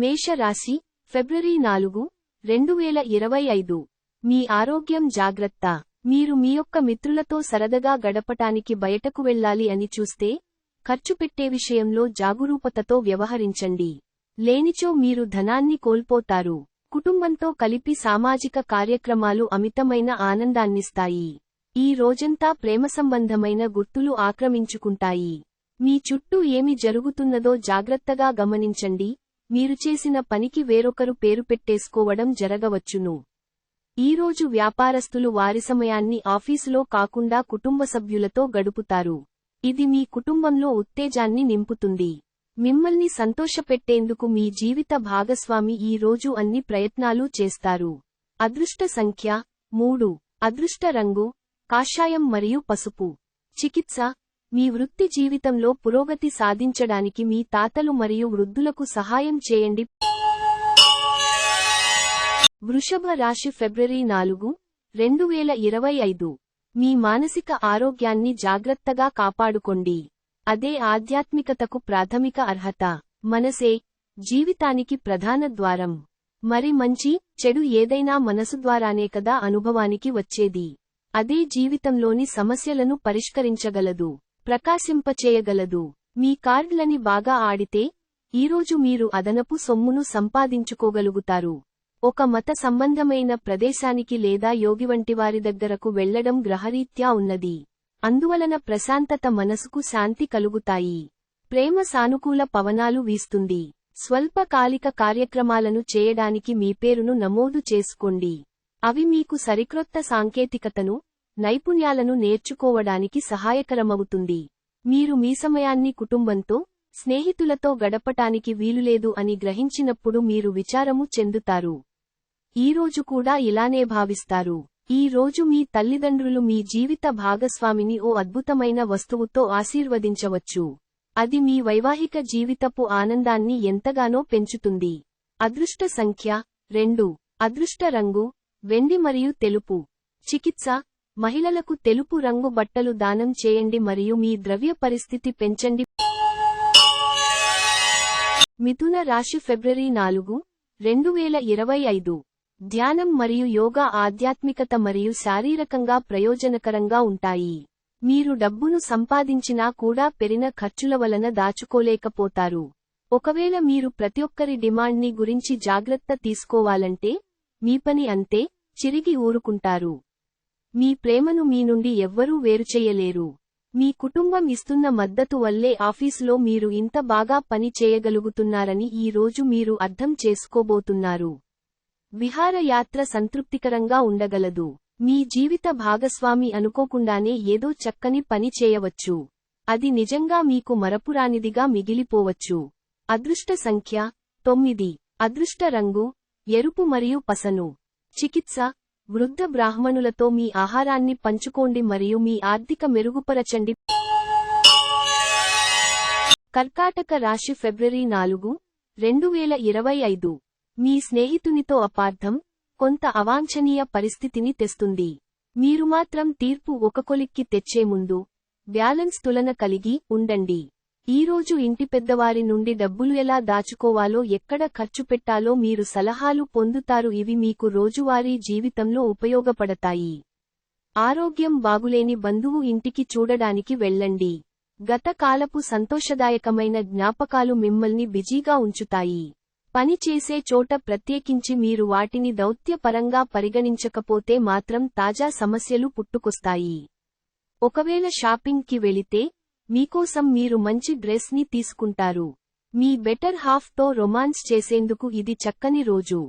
మేషరాశి, ఫిబ్రవరి 4, 2025. మీ ఆరోగ్యం జాగ్రత్త. మీరు మీ యొక్క మిత్రులతో సరదాగా గడపటానికి బయటకు వెళ్ళాలి అని చూస్తే, ఖర్చు పెట్టే విషయంలో జాగరూకతతో వ్యవహరించండి. లేనిచో మీరు ధనాన్ని కోల్పోతారు. కుటుంబంతో కలిపి సామాజిక కార్యక్రమాలు అమితమైన ఆనందాన్నిస్తాయి. ఈ రోజంతా ప్రేమ సంబంధమైన గుర్తులు ఆక్రమించుకుంటాయి. మీ చుట్టూ ఏమి జరుగుతున్నదో జాగ్రత్తగా గమనించండి. మీరు చేసిన పనికి వేరొకరు పేరు పెట్టేసుకోవడం జరగవచ్చును. ఈరోజు వ్యాపారస్తులు వారి సమయాన్ని ఆఫీసులో కాకుండా కుటుంబ సభ్యులతో గడుపుతారు. ఇది మీ కుటుంబంలో ఉత్తేజాన్ని నింపుతుంది. మిమ్మల్ని సంతోషపెట్టేందుకు మీ జీవిత భాగస్వామి ఈ రోజు అన్ని ప్రయత్నాలు చేస్తారు. అదృష్ట సంఖ్య 3. అదృష్ట రంగు కాషాయం మరియు పసుపు. చికిత్స. మీ వృత్తి జీవితంలో పురోగతి సాధించడానికి మీ తాతలు మరియు వృద్ధులకు సహాయం చేయండి. వృషభ రాశి, ఫిబ్రవరి 4, 2025. మీ మానసిక ఆరోగ్యాన్ని జాగ్రత్తగా కాపాడుకోండి. అదే ఆధ్యాత్మికతకు ప్రాథమిక అర్హత. మనసే జీవితానికి ప్రధాన ద్వారం. మరి మంచి, చెడు ఏదైనా మనసు ద్వారానే కదా అనుభవానికి వచ్చేది. అదే జీవితంలోని సమస్యలను పరిష్కరించగలదు, ప్రకాశింపచేయగలదు. మీ కార్డులని బాగా ఆడితే ఈరోజు మీరు అదనపు సొమ్మును సంపాదించుకోగలుగుతారు. ఒక మత సంబంధమైన ప్రదేశానికి లేదా యోగి వంటి వారి దగ్గరకు వెళ్లడం గ్రహరీత్యా ఉన్నది. అందువలన ప్రశాంతత, మనసుకు శాంతి కలుగుతాయి. ప్రేమ సానుకూల పవనాలు వీస్తుంది. స్వల్పకాలిక కార్యక్రమాలను చేయడానికి మీ పేరును నమోదు చేసుకోండి. అవి మీకు సరిక్రొత్త సాంకేతికతను, నైపుణ్యాలను నేర్చుకోవడానికి సహాయకరమవుతుంది. మీరు మీ సమయాన్ని కుటుంబంతో, స్నేహితులతో గడపటానికి వీలులేదు అని గ్రహించినప్పుడు మీరు విచారము చెందుతారు. ఈరోజు కూడా ఇలానే భావిస్తారు. ఈ రోజు మీ తల్లిదండ్రులు మీ జీవిత భాగస్వామిని ఓ అద్భుతమైన వస్తువుతో ఆశీర్వదించవచ్చు. అది మీ వైవాహిక జీవితపు ఆనందాన్ని ఎంతగానో పెంచుతుంది. అదృష్ట సంఖ్య 2. అదృష్ట రంగు వెండి మరియు తెలుపు. చికిత్స. మహిళలకు తెలుపు రంగు బట్టలు దానం చేయండి మరియు మీ ద్రవ్య పరిస్థితి పెంచండి. మిథున రాశి, ఫిబ్రవరి 4, 2025. ధ్యానం మరియు యోగా ఆధ్యాత్మికత మరియు శారీరకంగా ప్రయోజనకరంగా ఉంటాయి. మీరు డబ్బును సంపాదించినా కూడా పెరిగిన ఖర్చుల వలన దాచుకోలేకపోతారు. ఒకవేళ మీరు ప్రతి ఒక్కరి డిమాండ్ని గురించి జాగ్రత్త తీసుకోవాలంటే, మీ పని అంతే, చిరిగి ఊరుకుంటారు. మీ ప్రేమను మీ నుండి ఎవ్వరూ వేరుచెయ్యలేరు. మీ కుటుంబం ఇస్తున్న మద్దతు వల్లే ఆఫీసులో మీరు ఇంత బాగా పని చేయగలుగుతున్నారని ఈ రోజు మీరు అర్థం చేసుకోబోతున్నారు. విహారయాత్ర సంతృప్తికరంగా ఉండగలదు. మీ జీవిత భాగస్వామి అనుకోకుండానే ఏదో చక్కని పని చేయవచ్చు. అది నిజంగా మీకు మరపురానిదిగా మిగిలిపోవచ్చు. అదృష్ట సంఖ్య 9. అదృష్ట రంగు ఎరుపు మరియు పసను. చికిత్స. వృద్ధ బ్రాహ్మణులతో మీ ఆహారాన్ని పంచుకోండి మరియు మీ ఆర్థిక మెరుగుపరచండి. కర్కాటక రాశి, ఫిబ్రవరి 4, 2025. మీ స్నేహితునితో అపార్థం కొంత అవాంఛనీయ పరిస్థితిని తెస్తుంది. మీరు మాత్రం తీర్పు ఒక కొలిక్కి తెచ్చే ముందు బ్యాలెన్స్ తులన కలిగి ఉండండి. ఈరోజు ఇంటి పెద్దవారి నుండి డబ్బులు ఎలా దాచుకోవాలో, ఎక్కడ ఖర్చు పెట్టాలో మీరు సలహాలు పొందుతారు. ఇవి మీకు రోజువారీ జీవితంలో ఉపయోగపడతాయి. ఆరోగ్యం బాగులేని బంధువు ఇంటికి చూడడానికి వెళ్ళండి. గత కాలపు సంతోషదాయకమైన జ్ఞాపకాలు మిమ్మల్ని బిజీగా ఉంచుతాయి. పని చేసే చోట ప్రత్యేకించి మీరు వాటిని దౌత్యపరంగా పరిగణించకపోతే మాత్రం తాజా సమస్యలు పుట్టుకొస్తాయి. ఒకవేళ షాపింగ్కి వెళితే మీకోసం మీరు మంచి డ్రెస్ ని తీసుకుంటారు. మీ బెటర్ హాఫ్ తో రొమాన్స్ చేసేందుకు ఇది చక్కని రోజు.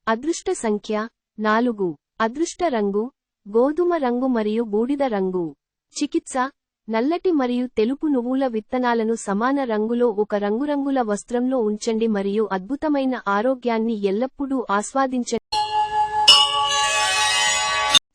అదృష్ట సంఖ్య 4. అదృష్ట రంగు గోధుమ రంగు మరియు బూడిద రంగు. చికిత్స. నల్లటి మరియు తెలుపు నువ్వుల విత్తనాలను సమాన రంగులో ఒక రంగురంగుల వస్త్రంలో ఉంచండి మరియు అద్భుతమైన ఆరోగ్యాన్ని ఎల్లప్పుడూ ఆస్వాదించండి.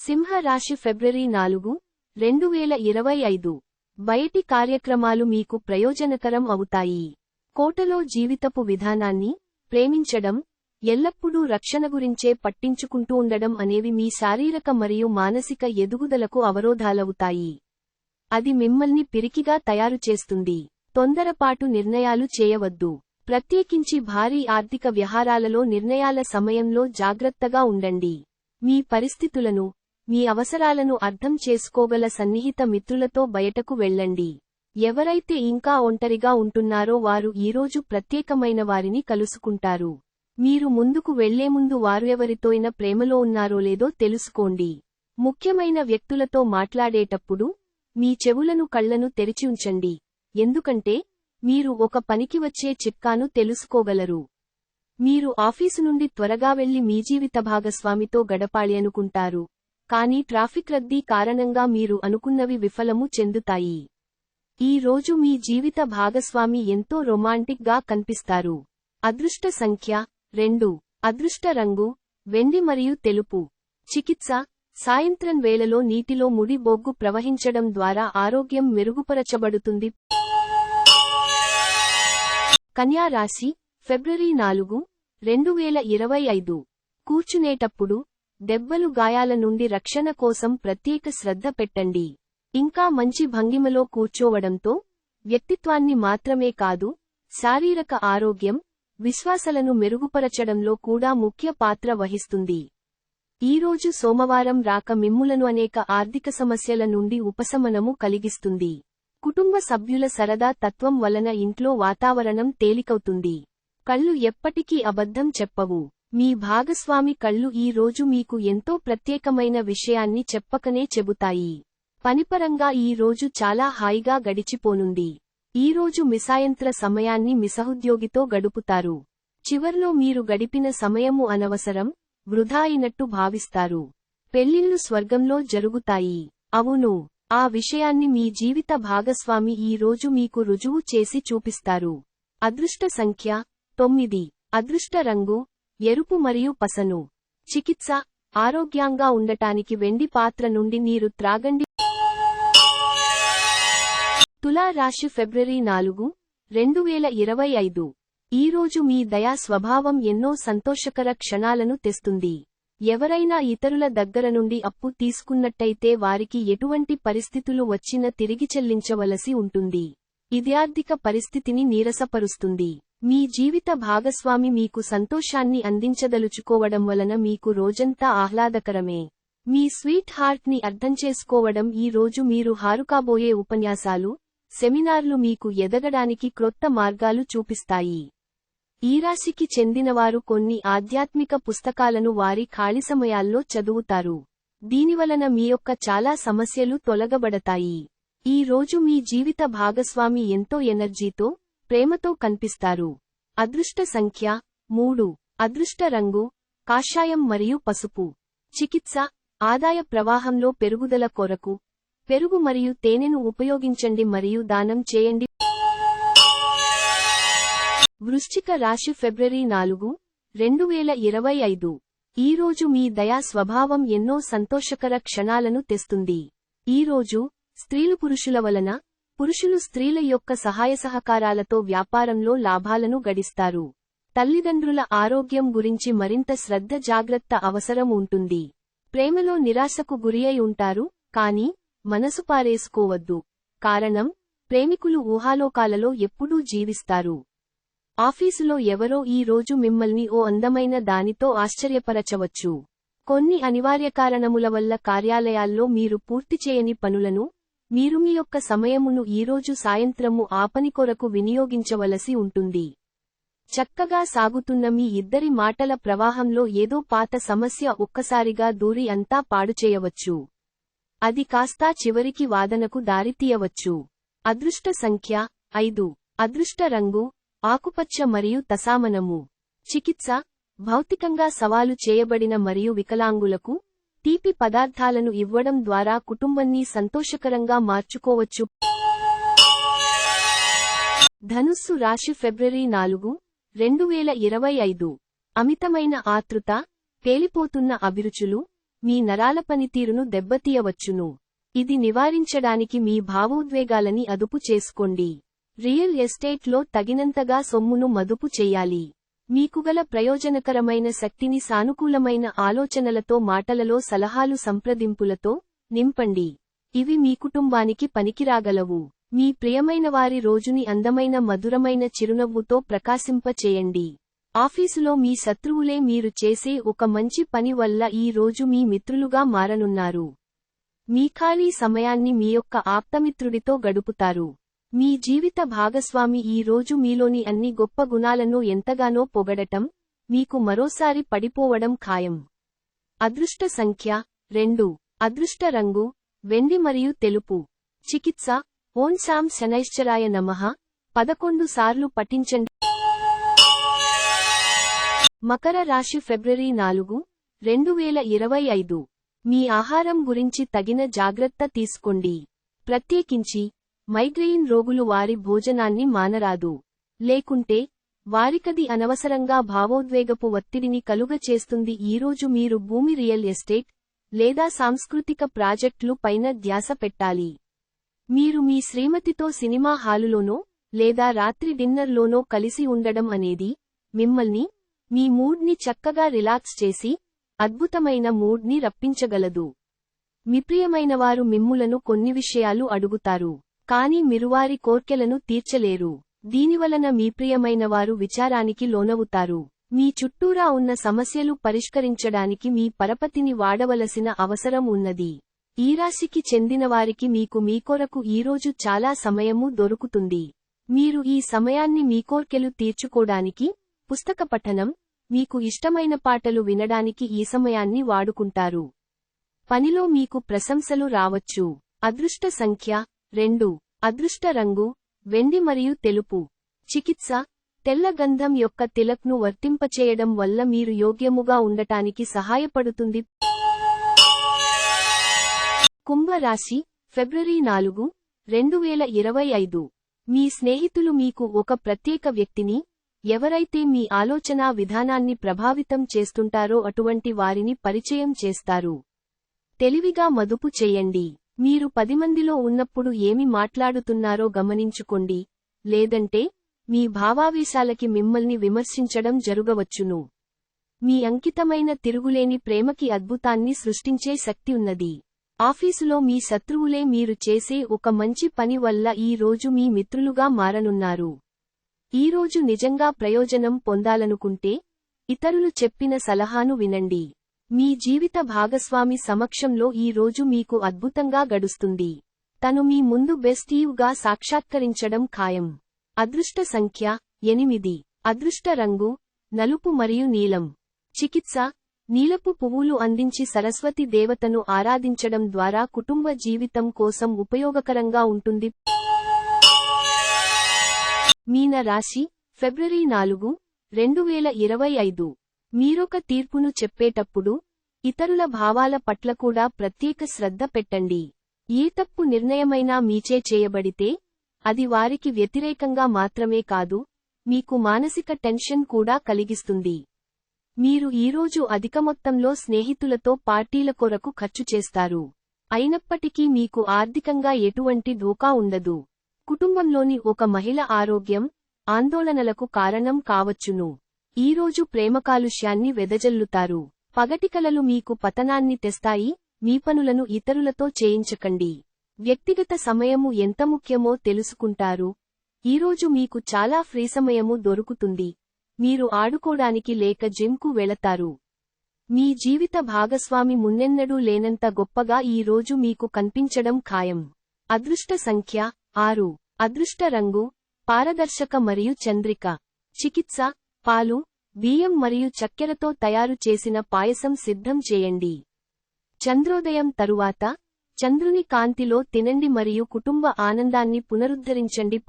సింహ రాశి, ఫిబ్రవరి 4, 2025. బయటి కార్యక్రమాలు మీకు ప్రయోజనకరం అవుతాయి. కోటలో జీవితపు విధానాన్ని ప్రేమించడం, ఎల్లప్పుడూ రక్షణ గురించే పట్టించుకుంటూ ఉండడం అనేవి మీ శారీరక మరియు మానసిక ఎదుగుదలకు అవరోధాలవుతాయి. అది మిమ్మల్ని పిరికిగా తయారు చేస్తుంది. తొందరపాటు నిర్ణయాలు చేయవద్దు. ప్రత్యేకించి భారీ ఆర్థిక వ్యవహారాలలో నిర్ణయాల సమయంలో జాగ్రత్తగా ఉండండి. మీ పరిస్థితులను, మీ అవసరాలను అర్థం చేసుకోగల సన్నిహిత మిత్రులతో బయటకు వెళ్ళండి. ఎవరైతే ఇంకా ఒంటరిగా ఉంటున్నారో వారు ఈరోజు ప్రత్యేకమైన వారిని కలుసుకుంటారు. మీరు ముందుకు వెళ్లేముందు వారు ఎవరితోనైనా ప్రేమలో ఉన్నారో లేదో తెలుసుకోండి. ముఖ్యమైన వ్యక్తులతో మాట్లాడేటప్పుడు మీ చెవులను కళ్లను తెరిచి ఉంచండి, ఎందుకంటే మీరు ఒక పనికి వచ్చే చిట్కాను తెలుసుకోగలరు. మీరు ఆఫీసు నుండి త్వరగా వెళ్లి మీ జీవిత భాగస్వామితో గడపాలి అనుకుంటారు, కానీ ట్రాఫిక్ రద్దీ కారణంగా మీరు అనుకున్నవి విఫలము చెందుతాయి. ఈ రోజు మీ జీవిత భాగస్వామి ఎంతో రొమాంటిక్ గా కనిపిస్తారు. అదృష్ట సంఖ్య 2. అదృష్ట రంగు వెండి మరియు తెలుపు. చికిత్స: సాయంత్రం వేళలో నీటిలో ముడి బొగ్గు ప్రవహించడం ద్వారా ఆరోగ్యం మెరుగుపరచబడుతుంది. కన్యా రాశి, ఫిబ్రవరి 4, 2025. కూర్చునేటప్పుడు దెబ్బలు గాయాల నుండి రక్షణ కోసం ప్రత్యేక శ్రద్ధ పెట్టండి. ఇంకా మంచి భంగిమలో కూర్చోవడంతో వ్యక్తిత్వాన్ని మాత్రమే కాదు, శారీరక ఆరోగ్యం, విశ్వాసాలను మెరుగుపరచడంలో కూడా ముఖ్య పాత్ర వహిస్తుంది. ఈరోజు సోమవారం రాక మిమ్ములను అనేక ఆర్థిక సమస్యల నుండి ఉపశమనము కలిగిస్తుంది. కుటుంబ సభ్యుల సరదా తత్వం వలన ఇంట్లో వాతావరణం తేలికవుతుంది. కళ్ళు ఎప్పటికీ అబద్ధం చెప్పవు. మీ భాగస్వామి కళ్ళు ఈ రోజు మీకు ఎంతో ప్రత్యేకమైన విషయాన్ని చెప్పకనే చెబుతాయి. పనిపరంగా ఈ రోజు చాలా హాయిగా గడిచిపోనుంది. ఈరోజు మిసాయంత్ర సమయాన్ని మిసహోద్యోగితో గడుపుతారు. చివర్లో మీరు గడిపిన సమయము అనవసరం, వృధా అయినట్టు భావిస్తారు. పెళ్లిళ్లు స్వర్గంలో జరుగుతాయి. అవును, ఆ విషయాన్ని మీ జీవిత భాగస్వామి ఈ రోజు మీకు రుజువు చేసి చూపిస్తారు. అదృష్ట సంఖ్య 9. అదృష్ట రంగు ఎరుపు మరియు పసను. చికిత్స: ఆరోగ్యంగా ఉండటానికి వెండి పాత్ర నుండి నీరు త్రాగండి. తులా రాశి, ఫిబ్రవరి 4, 2025. ఈరోజు మీ దయా స్వభావం ఎన్నో సంతోషకర క్షణాలను తెస్తుంది. ఎవరైనా ఇతరుల దగ్గర నుండి అప్పు తీసుకున్నట్టయితే వారికి ఎటువంటి పరిస్థితులు వచ్చినా తిరిగి చెల్లించవలసి ఉంటుంది. ఇది ఆర్థిక పరిస్థితిని నీరసపరుస్తుంది. మీ జీవిత భాగస్వామి మీకు సంతోషాన్ని అందించదలుచుకోవడం వలన మీకు రోజంతా ఆహ్లాదకరమే. మీ స్వీట్ హార్ట్ ని అర్థం చేసుకోవడం ఈ రోజు మీరు హారుకాబోయే ఉపన్యాసాలు, సెమినార్లు మీకు ఎదగడానికి క్రొత్త మార్గాలు చూపిస్తాయి. ఈ రాశికి చెందినవారు కొన్ని ఆధ్యాత్మిక పుస్తకాలను వారి ఖాళీ సమయాల్లో చదువుతారు. దీనివలన మీ యొక్క చాలా సమస్యలు తొలగబడతాయి. ఈ రోజు మీ జీవిత భాగస్వామి ఎంతో ఎనర్జీతో, ప్రేమతో కనిపిస్తారు. అదృష్ట సంఖ్య 3. అదృష్ట రంగు కాషాయం మరియు పసుపు. చికిత్స: ఆదాయ ప్రవాహంలో పెరుగుదల కొరకు పెరుగు మరియు తేనెను ఉపయోగించండి మరియు దానం చేయండి. వృశ్చిక రాశి, ఫిబ్రవరి 4, 2025. ఈరోజు మీ దయా స్వభావం ఎన్నో సంతోషకర క్షణాలను తెస్తుంది. ఈరోజు స్త్రీలు పురుషుల వలన, పురుషులు స్త్రీల యొక్క సహాయ సహకారాలతో వ్యాపారంలో లాభాలను గడిస్తారు. తల్లిదండ్రుల ఆరోగ్యం గురించి మరింత శ్రద్ధ జాగ్రత్త అవసరం ఉంటుంది. ప్రేమలో నిరాశకు గురియై ఉంటారు, కానీ మనసు పారేసుకోవద్దు. కారణం, ప్రేమికులు ఊహాలోకాలలో ఎప్పుడూ జీవిస్తారు. ఆఫీసులో ఎవరో ఈ రోజు మిమ్మల్ని ఓ అందమైన దానితో ఆశ్చర్యపరచవచ్చు. కొన్ని అనివార్య కారణముల వల్ల కార్యాలయాల్లో మీరు పూర్తి చేయని పనులను, మీరు మీ యొక్క సమయమును ఈరోజు సాయంత్రము ఆ పని కొరకు వినియోగించవలసి ఉంటుంది. చక్కగా సాగుతున్న మీ ఇద్దరి మాటల ప్రవాహంలో ఏదో పాత సమస్య ఒక్కసారిగా దూరి అంతా పాడుచేయవచ్చు. అది కాస్తా చివరికి వాదనకు దారితీయవచ్చు. అదృష్ట సంఖ్య 5. అదృష్ట రంగు ఆకుపచ్చ మరియు తసామనము. చికిత్స: భౌతికంగా సవాలు చేయబడిన మరియు వికలాంగులకు తీపి పదార్థాలను ఇవ్వడం ద్వారా కుటుంబాన్ని సంతోషకరంగా మార్చుకోవచ్చు. ధనుస్సు రాశి, ఫిబ్రవరి 4, 2025. అమితమైన ఆతృత, పేలిపోతున్న అభిరుచులు మీ నరాల పనితీరును దెబ్బతీయవచ్చును. ఇది నివారించడానికి మీ భావోద్వేగాలని అదుపు చేసుకోండి. రియల్ ఎస్టేట్లో తగినంతగా సొమ్మును మదుపు చెయ్యాలి. మీకుగల ప్రయోజనకరమైన శక్తిని సానుకూలమైన ఆలోచనలతో, మాటలలో సలహాలు, సంప్రదింపులతో నింపండి. ఇవి మీ కుటుంబానికి పనికిరాగలవు. మీ ప్రియమైన వారి రోజుని అందమైన మధురమైన చిరునవ్వుతో ప్రకాశింపచేయండి. ఆఫీసులో మీ శత్రువులే మీరు చేసే ఒక మంచి పని వల్ల ఈ రోజు మీ మిత్రులుగా మారనున్నారు. మీ ఖాళీ సమయాన్ని మీ యొక్క ఆప్తమిత్రుడితో గడుపుతారు. మీ జీవిత భాగస్వామి ఈ రోజు మీలోని అన్ని గొప్ప గుణాలను ఎంతగానో పొగడటం, మీకు మరోసారి పడిపోవడం ఖాయం. అదృష్ట సంఖ్య 2. అదృష్ట రంగు వెండి మరియు తెలుపు. చికిత్స ఓం శాం శనైశ్చరాయ నమః 11 సార్లు పఠించండి. మకర రాశి ఫిబ్రవరి 4, 2025. మీ ఆహారం గురించి తగిన జాగ్రత్త తీసుకోండి. ప్రత్యేకించి మైగ్రెయిన్ రోగులు వారి భోజనాన్ని మానరాదు. లేకుంటే వారికది అనవసరంగా భావోద్వేగపు ఒత్తిడిని కలుగచేస్తుంది. ఈరోజు మీరు భూమి, రియల్ ఎస్టేట్ లేదా సాంస్కృతిక ప్రాజెక్టులు పైన ధ్యాస పెట్టాలి. మీరు మీ శ్రీమతితో సినిమా హాలులోనో లేదా రాత్రి డిన్నర్లోనో కలిసి ఉండడం అనేది మిమ్మల్ని, మీ మూడ్ని చక్కగా రిలాక్స్ చేసి అద్భుతమైన మూడ్ని రప్పించగలదు. మీ ప్రియమైనవారు మిమ్ములను కొన్ని విషయాలు అడుగుతారు, కానీ మీరువారి కోర్కెలను తీర్చలేరు. దీనివలన మీ ప్రియమైనవారు విచారానికి లోనవుతారు. మీ చుట్టూరా ఉన్న సమస్యలు పరిష్కరించడానికి మీ పరపతిని వాడవలసిన అవసరం ఉన్నది. ఈ రాశికి చెందినవారికి మీకు మీ కొరకు ఈరోజు చాలా సమయము దొరుకుతుంది. మీరు ఈ సమయాన్ని మీ కోర్కెలు తీర్చుకోడానికి, పుస్తక పఠనం, మీకు ఇష్టమైన పాటలు వినడానికి ఈ సమయాన్ని వాడుకుంటారు. పనిలో మీకు ప్రశంసలు రావచ్చు. అదృష్ట సంఖ్య 2. అదృష్ట రంగు వెండి మరియు తెలుపు. చికిత్స తెల్ల గంధం యొక్క తిలక్ను వర్తింపచేయడం వల్ల మీరు యోగ్యముగా ఉండటానికి సహాయపడుతుంది. కుంభరాశి ఫిబ్రవరి 4, 2025. మీ స్నేహితులు మీకు ఒక ప్రత్యేక వ్యక్తిని, ఎవరైతే మీ ఆలోచనా విధానాన్ని ప్రభావితం చేస్తుంటారో అటువంటి వారిని పరిచయం చేస్తారు. తెలివిగా మదుపు చేయండి. మీరు 10 మందిలో ఉన్నప్పుడు ఏమి మాట్లాడుతున్నారో గమనించుకోండి, లేదంటే మీ భావావేశాలకి మిమ్మల్ని విమర్శించడం జరుగవచ్చును. మీ అంకితమైన తిరుగులేని ప్రేమకి అద్భుతాన్ని సృష్టించే శక్తి ఉన్నది. ఆఫీసులో మీ శత్రువులే మీరు చేసే ఒక మంచి పని వల్ల ఈ రోజు మీ మిత్రులుగా మారనున్నారు. ఈ రోజు నిజంగా ప్రయోజనం పొందాలనుకుంటే ఇతరులు చెప్పిన సలహాను వినండి. మీ జీవిత భాగస్వామి సమక్షంలో ఈ రోజు మీకు అద్భుతంగా గడుస్తుంది. తను మీ ముందు బెస్టీవ్గా సాక్షాత్కరించడం ఖాయం. అదృష్ట సంఖ్య 8. అదృష్ట రంగు నలుపు మరియు నీలం. చికిత్స నీలపు పువ్వులు అందించి సరస్వతి దేవతను ఆరాధించడం ద్వారా కుటుంబ జీవితం కోసం ఉపయోగకరంగా ఉంటుంది. మీన రాశి ఫిబ్రవరి 4, 2025. మీరొక తీర్పును చెప్పేటప్పుడు ఇతరుల భావాల పట్ల కూడా ప్రత్యేక శ్రద్ధ పెట్టండి. ఏ తప్పు నిర్ణయమైనా మీచే చేయబడితే అది వారికి వ్యతిరేకంగా మాత్రమే కాదు, మీకు మానసిక టెన్షన్ కూడా కలిగిస్తుంది. మీరు ఈరోజు అధిక మొత్తంలో స్నేహితులతో పార్టీల కొరకు ఖర్చు చేస్తారు. అయినప్పటికీ మీకు ఆర్థికంగా ఎటువంటి ధోకా ఉండదు. కుటుంబంలోని ఒక మహిళ ఆరోగ్యం, ఆందోళనలకు కారణం కావచ్చును. ఈరోజు ప్రేమ కాలుష్యాన్ని వెదజల్లుతారు. పగటికలలు మీకు పతనాన్ని తెస్తాయి. మీ పనులను ఇతరులతో చేయించకండి. వ్యక్తిగత సమయము ఎంత ముఖ్యమో తెలుసుకుంటారు. ఈరోజు మీకు చాలా ఫ్రీ సమయము దొరుకుతుంది. మీరు ఆడుకోడానికి లేక జిమ్కు వెళతారు. మీ జీవిత భాగస్వామి మున్నెన్నడూ లేనంత గొప్పగా ఈ రోజు మీకు కనిపించడం ఖాయం. అదృష్ట సంఖ్య 6. అదృష్ట రంగు పారదర్శక మరియు చంద్రిక. చికిత్స పాలు, బియ్యం మరియు చక్కెరతో తయారు చేసిన పాయసం సిద్ధం చేయండి. చంద్రోదయం తరువాత చంద్రుని కాంతిలో తినండి మరియు కుటుంబ ఆనందాన్ని పునరుద్ధరించండి.